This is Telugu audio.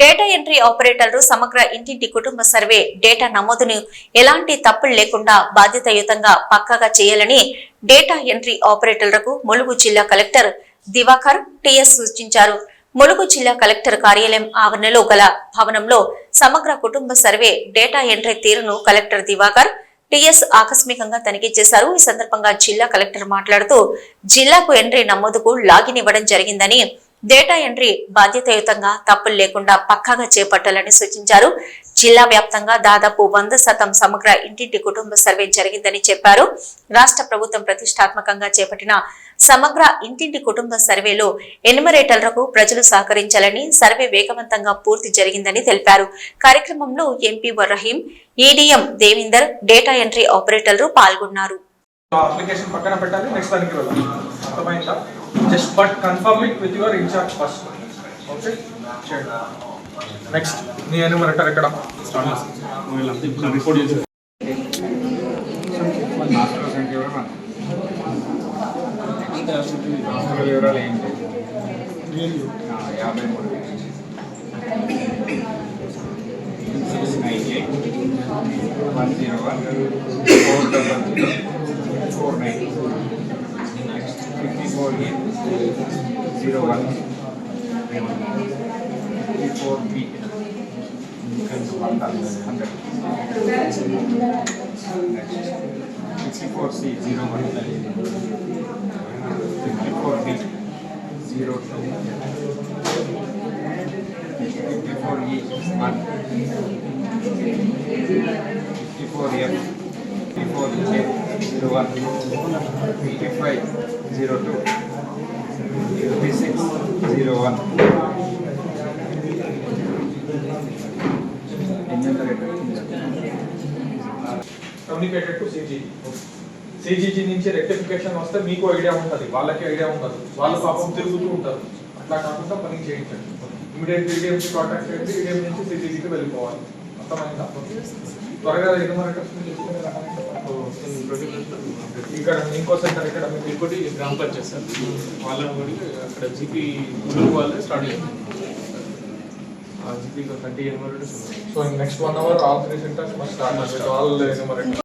డేటా ఎంట్రీ ఆపరేటర్లు సమగ్ర ఇంటింటి కుటుంబ సర్వే డేటా నమోదును ఎలాంటి తప్పులు లేకుండా బాధ్యతాయుతంగా పక్కాగా చేయాలని డేటా ఎంట్రీ ఆపరేటర్లకు ములుగు జిల్లా కలెక్టర్ దివాకర్ టిఎస్ సూచించారు. ములుగు జిల్లా కలెక్టర్ కార్యాలయం ఆవరణలో గల భవనంలో సమగ్ర కుటుంబ సర్వే డేటా ఎంట్రీ తీరును కలెక్టర్ దివాకర్ టిఎస్ ఆకస్మికంగా తనిఖీ చేశారు. ఈ సందర్భంగా జిల్లా కలెక్టర్ మాట్లాడుతూ జిల్లాకు ఎంట్రీ నమోదుకు లాగిన్ ఇవ్వడం జరిగిందని, డేటా ఎంట్రీ బాధ్యతాయుతంగా తప్పులు లేకుండా పక్కాగా చేపట్టాలని సూచించారు. జిల్లా వ్యాప్తంగా దాదాపు 100% సమగ్ర ఇంటింటి కుటుంబ సర్వే జరిగిందని చెప్పారు. రాష్ట్ర ప్రభుత్వం ప్రతిష్టాత్మకంగా చేపట్టిన సమగ్ర ఇంటింటి కుటుంబ సర్వేలో ఎన్యుమరేటర్లకు ప్రజలు సహకరించాలని, సర్వే వేగవంతంగా పూర్తి జరిగిందని తెలిపారు. కార్యక్రమంలో MP Rahim, EDM Devinder, data entry ఆపరేటర్లు పాల్గొన్నారు. అప్లికేషన్ పక్కన పెట్టాలి, నెక్స్ట్ దానికి వెళ్ళాలి. అర్థమైందా? Just but confirm it with your incharge first. Okay, next నీ ఎన్యూమరేటర్ ఎక్కడ? రిపోర్ట్ చేసి వివరాలు ఏంటి? 5601 కమ్యూనికేటెడ్ టు సిజీజీ నుంచి రెక్టిఫికేషన్ వస్తే మీకు ఐడియా ఉంటుంది, వాళ్ళకి ఐడియా ఉండదు, వాళ్ళ పాపం తిరుగుతూ ఉంటారు. అట్లా కాకుండా పని చేయించండి. ఇమీడియట్ ఈడీఎం కాంటాక్ట్ చేయండి, ఈడీఎం నుంచి సిజీజీకి వెళ్ళిపోవాలి. అర్థమైందా? త్వరగా ఎన్యూమరేటర్స్ ఇక్కడ ఇంకో సెంటర్ ఇక్కడ మీకు ఇంకోటి గ్రామ పంచాయతీ సార్, వాళ్ళని కూడా అక్కడ జీపీ వాళ్ళే స్టార్ట్ చేయాలి. GP 30 enumerators. So next 1 hour all 3 centers must start with all enumerators.